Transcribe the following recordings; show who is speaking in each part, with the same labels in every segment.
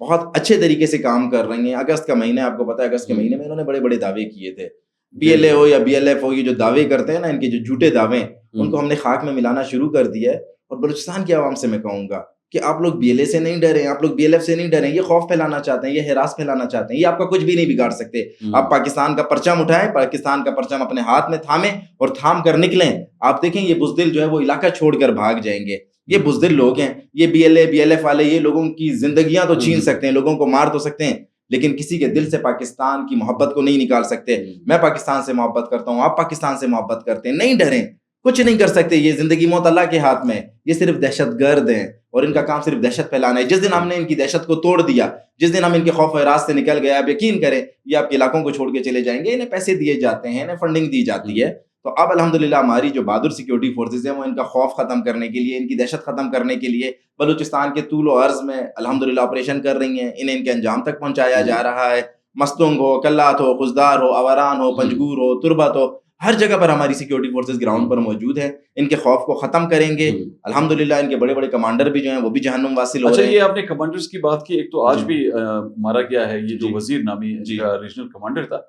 Speaker 1: بہت اچھے طریقے سے کام کر رہی ہیں. اگست کا مہینہ آپ کو پتا ہے, اگست کے مہینے میں انہوں نے بڑے بڑے دعوے کیے تھے. بی ایل اے ہو یا بی ایل ایف ہو, یہ جو دعوے کرتے ہیں نا, ان کے جو جھوٹے دعوے, ان کو ہم نے خاک میں ملانا شروع کر دیا ہے. اور بلوچستان کی عوام سے میں کہوں گا کہ آپ لوگ بی ایل اے سے نہیں ڈریں, آپ لوگ بی ایل ایف سے نہیں ڈریں. یہ خوف پھیلانا چاہتے ہیں, یہ ہراس پھیلانا چاہتے ہیں, یہ آپ کا کچھ بھی نہیں بگاڑ سکتے. آپ پاکستان کا پرچم اٹھائیں, پاکستان کا پرچم اپنے ہاتھ میں تھامیں اور تھام کر نکلیں. آپ دیکھیں یہ بزدل جو ہے وہ علاقہ چھوڑ کر بھاگ جائیں گے. یہ بزدل لوگ ہیں, یہ B L A B L F والے, یہ لوگوں کی زندگیاں تو چھین سکتے ہیں, لوگوں کو مار تو سکتے ہیں, لیکن کسی کے دل سے پاکستان کی محبت کو نہیں نکال سکتے. میں پاکستان سے محبت کرتا ہوں, آپ پاکستان سے محبت کرتے ہیں, نہیں ڈریں, کچھ نہیں کر سکتے. یہ زندگی موت اللہ کے ہاتھ میں. یہ صرف دہشت گرد ہیں اور ان کا کام صرف دہشت پھیلانا ہے. جس دن ہم نے ان کی دہشت کو توڑ دیا, جس دن ہم ان کے خوف و ہراس سے نکل گئے, آپ یقین کریں یہ آپ کے علاقوں کو چھوڑ کے چلے جائیں گے. انہیں پیسے دیے جاتے ہیں, انہیں فنڈنگ دی جاتی ہے. تو اب الحمدللہ ہماری جو بہادر سیکیورٹی فورسز ہیں وہ ان کا خوف ختم کرنے کے لیے, ان کی دہشت ختم کرنے کے لیے بلوچستان کے طول و عرض میں الحمدللہ آپریشن کر رہی ہیں. انہیں ان کے انجام تک پہنچایا جا رہا ہے. مستونگ ہو, کلات ہو, خزدار ہو, آوران ہو, پنجگور ہو, تربت ہو, ہر جگہ پر ہماری سیکیورٹی فورسز گراؤنڈ پر موجود ہیں. ان کے خوف کو ختم کریں گے الحمدللہ. ان کے بڑے بڑے کمانڈر بھی جو ہیں وہ بھی جہنم واصل ہو رہے ہیں.
Speaker 2: اچھا, یہ آپ نے کمانڈرز کی بات کی, ایک تو آج بھی مارا گیا ہے یہ جو وزیر نامی ریجنل کمانڈر تھا.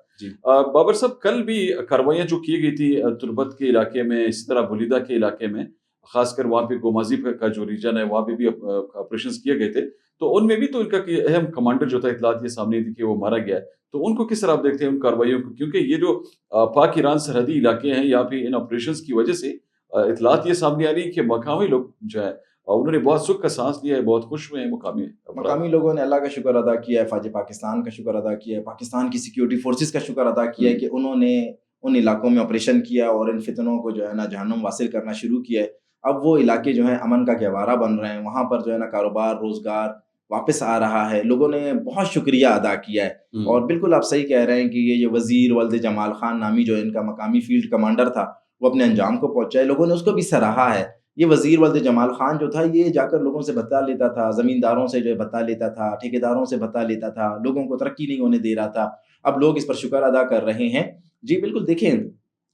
Speaker 2: بابر صاحب, کل بھی کاروائیاں جو کی گئی تھی تربت کے علاقے میں, اسی طرح بلیدہ کے علاقے میں, خاص کر وہاں پہ گومازی کا جو ریجن ہے وہاں پہ بھی آپریشنز کیے گئے تھے. تو ان میں بھی تو ان کا اہم کمانڈر جو تھا, اطلاعات یہ سامنے تھی کہ وہ مارا گیا ہے. تو ان کو کس طرح آپ دیکھتے ہیں ان کاروائیوں کو, کیونکہ یہ جو پاک ایران سرحدی علاقے ہیں یہاں پہ ان آپریشنز کی وجہ سے اطلاعات یہ سامنے آ رہی ہے کہ مقامی لوگ جو ہے انہوں نے بہت سکھ کا سانس لیا ہے, بہت خوش ہوئے ہیں.
Speaker 1: مقامی لوگوں نے اللہ کا شکر ادا کیا ہے, فوج پاکستان کا شکر ادا کیا ہے, پاکستان کی سیکیورٹی فورسز کا شکر ادا کیا ہے کہ انہوں نے ان علاقوں میں آپریشن کیا اور ان فتنوں کو جو ہے نا جہنم واصل کرنا شروع کیا ہے. اب وہ علاقے جو ہیں امن کا گہوارہ بن رہے ہیں, وہاں پر جو ہے نا کاروبار روزگار واپس آ رہا ہے. لوگوں نے بہت شکریہ ادا کیا ہے. اور بالکل آپ صحیح کہہ رہے ہیں کہ یہ جو وزیر ولد جمال خان نامی جو ان کا مقامی فیلڈ کمانڈر تھا وہ اپنے انجام کو پہنچائے, لوگوں نے اس کو بھی سراہا ہے. یہ وزیر ولد جمال خان جو تھا یہ جا کر لوگوں سے بتا لیتا تھا, زمینداروں سے جو ہے بتا لیتا تھا, ٹھیکیداروں سے بتا لیتا تھا, لوگوں کو ترقی نہیں ہونے دے رہا تھا. اب لوگ اس پر شکر ادا کر رہے ہیں. جی بالکل, دیکھیں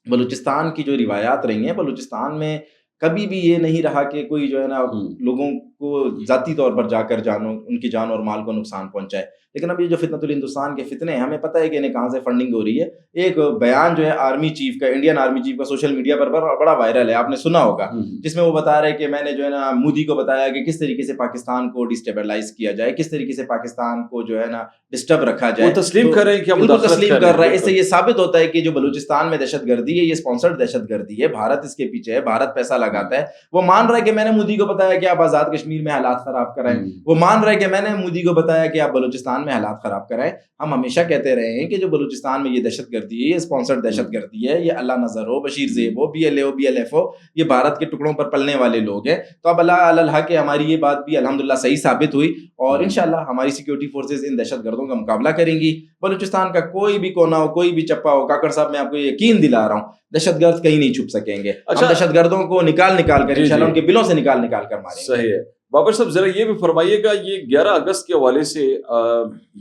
Speaker 1: بلوچستان کی جو روایات رہی ہیں, بلوچستان میں کبھی بھی یہ نہیں رہا کہ کوئی جو ہے نا لوگوں کو ذاتی طور پر جا کر ان کی جان اور مال کو نقصان پہنچائے. لیکن اب یہ جو فتنۃ الہندوستان کے فتنے ہیں, ہمیں پتہ ہے کہ انہیں کہاں سے فنڈنگ ہو رہی ہے. ایک بیان جو ہے آرمی چیف کا, انڈین آرمی چیف کا, سوشل میڈیا پر بڑا وائرل ہے, آپ نے سنا ہوگا, جس میں وہ بتا رہے کہ میں نے جو ہے نا مودی کو بتایا کہ کس طریقے سے پاکستان کو ڈسٹیبلائز کیا جائے, کس طریقے سے پاکستان کو جو ہے نا ڈسٹرب رکھا جائے.
Speaker 2: وہ تسلیم کر رہے ہیں کہ
Speaker 1: بالکل تسلیم کر رہا ہے. اس سے یہ ثابت ہوتا ہے کہ جو بلوچستان میں دہشت گردی ہے یہ اسپانسرڈ دہشت گردی ہے, بھارت اس کے پیچھے ہے, بھارت پیسہ لگاتا ہے. وہ مان رہا ہے کہ میں نے مودی کو بتایا کہ آپ آزاد کشمیر میں حالات خراب کرائیں, وہ مان رہا ہے کہ میں نے مودی کو بتایا کہ آپ بلوچستان میں حالات خراب کرائیں. ہم ہمیشہ کہتے رہے ہیں کہ جو بلوچستان میں یہ دہشت گردی ہے, یہ اسپانسرڈ دہشت گردی ہے, یہ اللہ نظر ہو, بشیر زیب ہو, بی ایل اے ہو, بی ایل ایف ہو, یہ بھارت کے ٹکڑوں پر پلنے والے لوگ ہیں. تو اب اللہ الحق ہماری یہ بات بھی الحمدللہ صحیح ثابت ہوئی اور انشاءاللہ ہماری سیکیورٹی فورسز ان دہشت گردوں کا مقابلہ کریں گی. بلوچستان کا کوئی بھی کونا ہو, کوئی بھی چپا ہو, کاکڑ صاحب میں آپ کو یقین دلا رہا ہوں دہشت گرد کہیں نہیں چھپ سکیں گے. ہم دہشت گردوں کو نکال کر انشاءاللہ ان کے بلوں سے نکال کر ماریں گے.
Speaker 2: صحیح ہے. بابر صاحب ذرا یہ بھی فرمائیے گا, یہ 11 اگست کے حوالے سے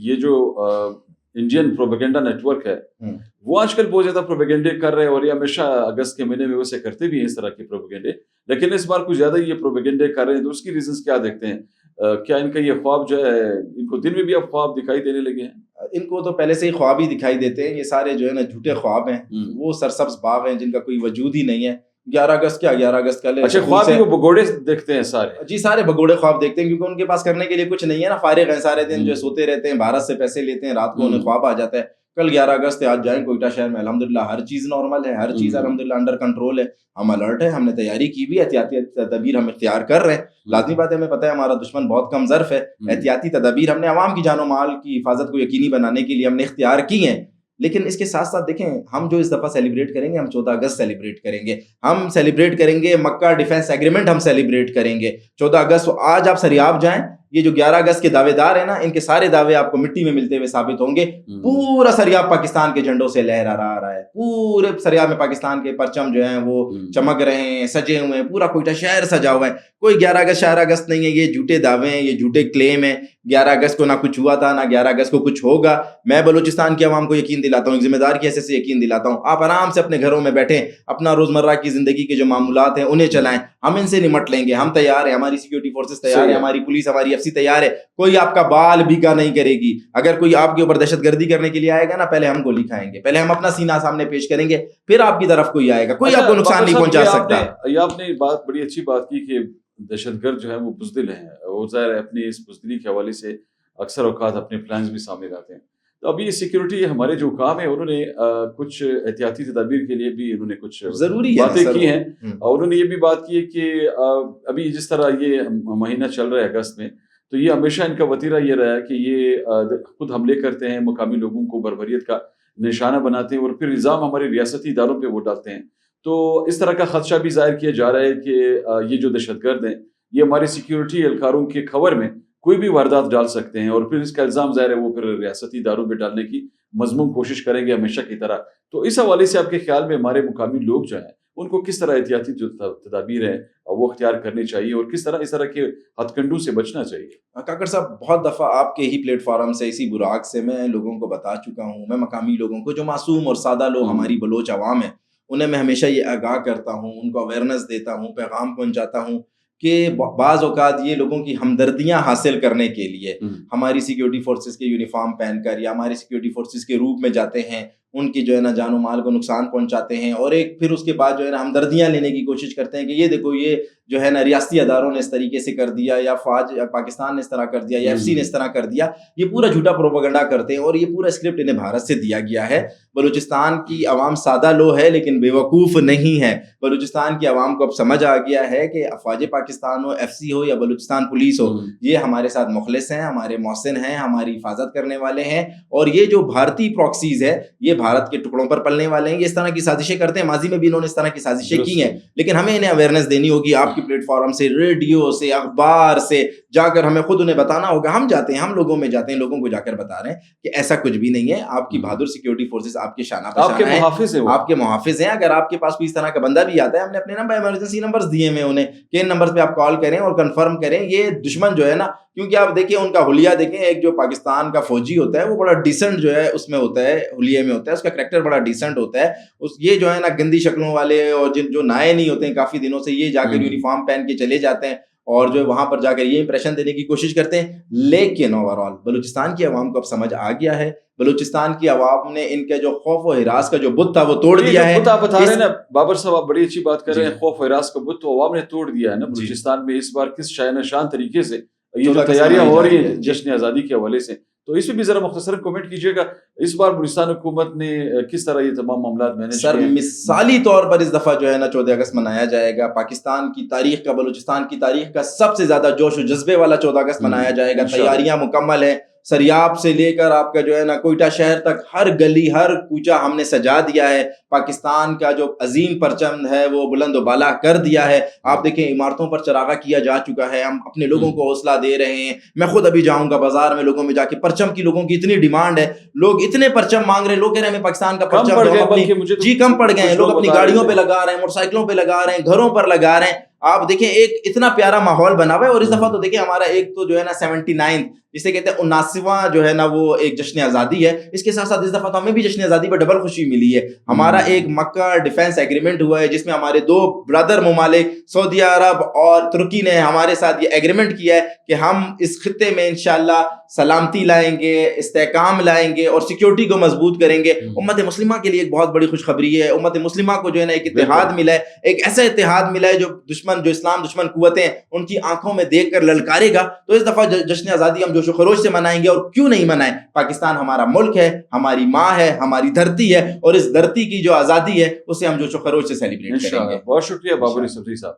Speaker 2: یہ جو انڈین پروپیگنڈا نیٹ ورک ہے وہ آج کل بہت زیادہ پروپیگنڈے کر رہے ہیں, اور یہ ہمیشہ اگست کے مہینے میں ویسے کرتے بھی ہیں اس طرح کے پروپیگنڈے, لیکن اس بار کچھ زیادہ یہ پروپیگنڈے کر رہے ہیں. تو اس کی ریزنز کیا دیکھتے ہیں؟ کیا ان کا یہ خواب جو ہے, ان کو دن میں بھی اب خواب دکھائی دینے لگے ہیں؟
Speaker 1: ان کو تو پہلے سے ہی خواب ہی دکھائی دیتے ہیں. یہ سارے جو ہے نا جھوٹے خواب ہیں, وہ سرسبز باغ ہیں جن کا کوئی وجود ہی نہیں ہے. 11 اگست کیا 11 اگست کا
Speaker 2: اچھا خواب وہ بگوڑے دیکھتے ہیں سارے؟
Speaker 1: جی سارے بگوڑے خواب دیکھتے ہیں, کیونکہ ان کے پاس کرنے کے لیے کچھ نہیں ہے نا, فارغ ہیں سارے دن, جو سوتے رہتے ہیں, بھارت سے پیسے لیتے ہیں, رات کو انہیں خواب آ جاتا ہے کل 11 اگست ہے, آج جائیں کوئٹہ شہر میں. الحمدللہ ہر چیز نارمل ہے, ہر چیز الحمدللہ انڈر کنٹرول ہے, ہم الرٹ ہیں, ہم نے تیاری کی بھی, احتیاطی تدابیر ہم اختیار کر رہے ہیں. لازمی بات ہے, ہمیں پتہ ہے ہمارا دشمن بہت کم ظرف ہے. احتیاطی تدابیر ہم نے عوام کی جان و مال کی حفاظت کو یقینی بنانے کے لیے ہم نے اختیار کی ہیں. لیکن اس کے ساتھ ساتھ دیکھیں, ہم جو اس دفعہ سیلیبریٹ کریں گے, ہم 14 اگست سیلیبریٹ کریں گے. ہم سیلیبریٹ کریں گے مکہ ڈیفینس ایگریمنٹ, ہم سیلیبریٹ کریں گے 14 اگست. آج آپ سریاب جائیں, یہ جو 11 اگست کے دعوے دار ہیں نا, ان کے سارے دعوے آپ کو مٹی میں ملتے ہوئے ثابت ہوں گے. پورا سریاب پاکستان کے جھنڈوں سے لہرا رہا ہے, پورے سریاب میں پاکستان کے پرچم جو ہیں وہ چمک رہے ہیں, سجے ہوئے ہیں, پورا کوئٹہ شہر سجا ہوا ہے. کوئی 11 اگست 4 اگست نہیں ہے, یہ جھوٹے دعوے ہیں, یہ جھوٹے کلیم ہیں. 11 اگست کو نہ کچھ ہوا تھا, نہ 11 اگست کو کچھ ہوگا. میں بلوچستان کی عوام کو یقین دلاتا ہوں, ذمہ دار کی حیثیت سے یقین دلاتا ہوں, آپ آرام سے اپنے گھروں میں بیٹھیں, اپنا روزمرہ کی زندگی کے جو معمولات ہیں انہیں چلائیں, ہم ان سے نمٹ لیں گے. ہم تیار ہیں, ہماری سیکیورٹی فورسز تیار ہیں, ہماری پولیس, ہماری ایف سی تیار ہے, کوئی آپ کا بال بھیگا نہیں کرے گی. اگر کوئی آپ کے اوپر دہشت گردی کرنے کے لیے آئے گا نا, پہلے ہم گولی کھائیں گے, پہلے ہم اپنا سینہ سامنے پیش کریں گے, پھر آپ کی طرف کوئی آئے گا. کوئی آپ کو نقصان نہیں پہنچا سکتا.
Speaker 2: یہ آپ نے بات بڑی اچھی بات کی کہ دہشت گرد جو ہے وہ بزدل ہیں, وہ ظاہر ہے اپنی اس بزدلی کے حوالے سے اکثر اوقات اپنے پلانز بھی سامنے لاتے ہیں. تو ابھی سیکیورٹی ہمارے جو حکام ہیں انہوں نے کچھ احتیاطی تدابیر کے لیے بھی انہوں نے کچھ باتیں کی ہیں, اور انہوں نے یہ بھی بات کی ہے کہ ابھی جس طرح یہ مہینہ چل رہا ہے اگست میں, تو یہ ہمیشہ ان کا وتیرہ یہ رہا ہے کہ یہ خود حملے کرتے ہیں, مقامی لوگوں کو بربریت کا نشانہ بناتے ہیں اور پھر الزام ہمارے ریاستی اداروں پہ وہ ڈالتے ہیں. تو اس طرح کا خدشہ بھی ظاہر کیا جا رہا ہے کہ یہ جو دہشت گرد ہیں یہ ہمارے سیکیورٹی اہلکاروں کے خبر میں کوئی بھی واردات ڈال سکتے ہیں, اور پھر اس کا الزام ظاہر ہے وہ پھر ریاستی اداروں پہ ڈالنے کی مضمون کوشش کریں گے ہمیشہ کی طرح. تو اس حوالے سے آپ کے خیال میں ہمارے مقامی لوگ جو ہیں ان کو کس طرح احتیاطی جو تدابیر ہیں وہ اختیار کرنی چاہیے, اور کس طرح اس طرح کے ہتھ کنڈوں سے بچنا چاہیے؟
Speaker 1: کاکڑ صاحب, بہت دفعہ آپ کے ہی پلیٹ فارم سے, اسی براق سے میں لوگوں کو بتا چکا ہوں, میں مقامی لوگوں کو جو معصوم اور سادہ لوگ ہماری بلوچ عوام ہیں انہیں میں ہمیشہ یہ آگاہ کرتا ہوں, ان کو اویئرنیس دیتا ہوں, پیغام پہنچاتا ہوں کہ بعض اوقات یہ لوگوں کی ہمدردیاں حاصل کرنے کے لیے ہماری سیکیورٹی فورسز کے یونیفارم پہن کر یا ہماری سیکیورٹی فورسز کے روپ میں جاتے ہیں, ان کی جو ہے نا جان و مال کو نقصان پہنچاتے ہیں, اور ایک پھر اس کے بعد جو ہے نا ہمدردیاں لینے کی کوشش کرتے ہیں کہ یہ دیکھو یہ جو ہے نا ریاستی اداروں نے اس طریقے سے کر دیا, یا فوج پاکستان نے اس طرح کر دیا, یا ایف سی نے اس طرح کر دیا. یہ پورا جھوٹا پروپیگنڈا کرتے ہیں, اور یہ پورا اسکرپٹ انہیں بھارت سے دیا گیا ہے. بلوچستان کی عوام سادہ لو ہے لیکن بے وقوف نہیں ہے. بلوچستان کی عوام کو اب سمجھ آ گیا ہے کہ افواج پاکستان ہو, ایف سی ہو یا بلوچستان پولیس ہو, یہ ہمارے ساتھ مخلص ہیں, ہمارے محسن ہیں, ہماری حفاظت کرنے والے ہیں, اور یہ جو بھارتی پراکسیز ہے یہ بھارت کے ٹکڑوں پر پلنے والے ہیں. یہ اس طرح کی سازشیں کرتے ہیں, ماضی میں بھی انہوں نے اس طرح کی سازشیں کی ہیں, لیکن ہمیں انہیں اویئرنیس دینی ہوگی. آپ کی پلیٹ فارم سے, ریڈیو سے, اخبار سے جا کر ہمیں خود انہیں بتانا ہوگا. ہم جاتے ہیں, ہم لوگوں میں جاتے ہیں, لوگوں کو جا کر بتا رہے ہیں کہ ایسا کچھ بھی نہیں ہے. آپ کی بہادر سیکیورٹی فورسز آپ کے شانہ بشانہ ہیں, آپ کے محافظ ہیں. اگر آپ کے پاس کوئی اس طرح کا بندہ بھی آتا ہے, ہم نے اپنے نمبر ایمرجنسی نمبرز دیے ہیں انہیں کہ ان نمبرز پہ آپ کال کریں اور کنفرم کریں. یہ دشمن جو ہے نا, کیونکہ آپ دیکھیں ان کا حلیہ دیکھیں, ایک جو پاکستان کا فوجی ہوتا ہے وہ بڑا ڈیسنٹ جو ہے اس میں ہوتا ہے, حلیے میں ہوتا ہے, اس کا کریکٹر بڑا ڈیسنٹ ہوتا ہے. یہ جو ہے نا گندی شکلوں والے اور جو نائے نہیں ہوتے ہیں کافی دنوں سے, یہ جا کر یونیفارم پہن کے چلے جاتے ہیں اور جو وہاں پر جا کر یہ امپریشن دینے کی کوشش کرتے ہیں. لیکن اوور آل بلوچستان کی عوام کو اب سمجھ آ گیا ہے, بلوچستان کی عوام نے ان کے جو خوف و ہراس کا جو بت تھا وہ توڑ دیا ہے.
Speaker 2: بتا رہے ہیں نا بابر صاحب, آپ بڑی اچھی بات کر رہے ہیں, خوف و ہراس کا بت تو عوام نے توڑ دیا ہے نا بلوچستان میں. اس بار کس شاہ نشان طریقے سے یہ جو تیاریاں ہو رہی ہیں جشن آزادی کے حوالے سے, تو اس پہ بھی ذرا مختصراً کمنٹ کیجیے گا. اس بار بلوچستان حکومت نے کس طرح یہ تمام معاملات مینیج کیے ہیں؟
Speaker 1: مثالی طور پر اس دفعہ جو ہے نا 14 اگست منایا جائے گا. پاکستان کی تاریخ کا, بلوچستان کی تاریخ کا سب سے زیادہ جوش و جذبے والا 14 اگست منایا جائے گا. تیاریاں مکمل ہیں, سریاب سے لے کر آپ کا جو ہے نا کوئٹہ شہر تک ہر گلی ہر کوچہ ہم نے سجا دیا ہے. پاکستان کا جو عظیم پرچم ہے وہ بلند و بالا کر دیا ہے. آپ دیکھیں عمارتوں پر چراغاں کیا جا چکا ہے. ہم اپنے لوگوں کو حوصلہ دے رہے ہیں. میں خود ابھی جاؤں گا بازار میں, لوگوں میں جا کے پرچم کی لوگوں کی اتنی ڈیمانڈ ہے, لوگ اتنے پرچم مانگ رہے ہیں. لوگ کہہ رہے ہیں ہمیں پاکستان کا پرچم جی کم پڑ گئے ہیں. لوگ اپنی گاڑیوں پہ لگا رہے ہیں, موٹر سائیکلوں پہ لگا رہے ہیں, گھروں پر لگا رہے ہیں. آپ دیکھیں ایک اتنا پیارا ماحول بنا ہوا ہے. اور اس دفعہ تو دیکھیں ہمارا ایک تو جو ہے نا 79 جسے کہتے ہیں 79واں جو ہے نا وہ ایک جشن آزادی ہے. اس کے ساتھ ساتھ اس دفعہ تو ہمیں بھی جشن آزادی پر ڈبل خوشی ملی ہے. ہمارا ایک مکہ ڈیفینس ایگریمنٹ ہوا ہے جس میں ہمارے 2 برادر ممالک سعودی عرب اور ترکی نے ہمارے ساتھ یہ ایگریمنٹ کیا ہے کہ ہم اس خطے میں انشاءاللہ سلامتی لائیں گے, استحکام لائیں گے اور سیکیورٹی کو مضبوط کریں گے. امت مسلمہ کے لیے ایک بہت بڑی خوشخبری ہے. امت مسلمہ کو جو ہے نا ایک اتحاد ملا ہے, ایک ایسا اتحاد ملا ہے جو اسلام دشمن قوتیں ان کی آنکھوں میں دیکھ کر للکارے گا. تو اس دفعہ جشن آزادی ہم جوش و خروش سے منائیں گے. اور کیوں نہیں منائیں, پاکستان ہمارا ملک ہے, ہماری ماں ہے, ہماری دھرتی ہے, اور اس دھرتی کی جو آزادی ہے اسے ہم جوش و خروش سے سیلیبریٹ کریں گے.
Speaker 2: بہت شکریہ بابر صفدری صاحب.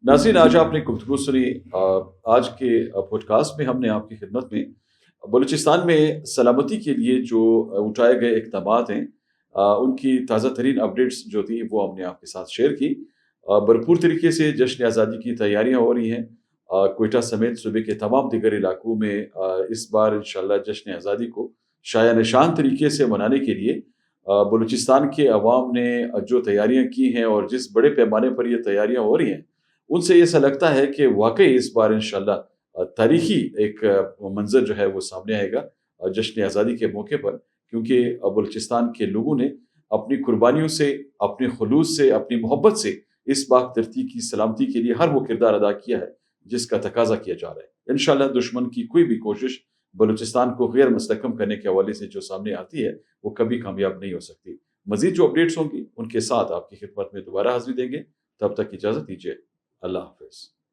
Speaker 2: ناظرین, آج آپ نے گفتگو سنی. آج کے پوڈ کاسٹ میں ہم نے آپ کی خدمت میں بلوچستان میں سلامتی کے لیے جو اٹھائے گئے اقدامات ہیں ان کی تازہ ترین اپڈیٹس جو تھیں وہ ہم نے آپ کے ساتھ شیئر کی. بھرپور طریقے سے جشن آزادی کی تیاریاں ہو رہی ہیں. کوئٹہ سمیت صوبے کے تمام دیگر علاقوں میں اس بار انشاءاللہ جشن آزادی کو شایع نشان طریقے سے منانے کے لیے بلوچستان کے عوام نے جو تیاریاں کی ہیں اور جس بڑے پیمانے پر یہ تیاریاں ہو رہی ہیں ان سے ایسا لگتا ہے کہ واقعی اس بار انشاءاللہ تاریخی ایک منظر جو ہے وہ سامنے آئے گا جشن آزادی کے موقع پر. کیونکہ بلوچستان کے لوگوں نے اپنی قربانیوں سے, اپنے خلوص سے, اپنی محبت سے اس پاک دھرتی کی سلامتی کے لیے ہر وہ کردار ادا کیا ہے جس کا تقاضا کیا جا رہا ہے۔ انشاءاللہ دشمن کی کوئی بھی کوشش بلوچستان کو غیر مستحکم کرنے کے حوالے سے جو سامنے آتی ہے وہ کبھی کامیاب نہیں ہو سکتی۔ مزید جو اپڈیٹس ہوں گی ان کے ساتھ آپ کی خدمت میں دوبارہ حاضری دیں گے، تب تک اجازت دیجیے، اللہ حافظ۔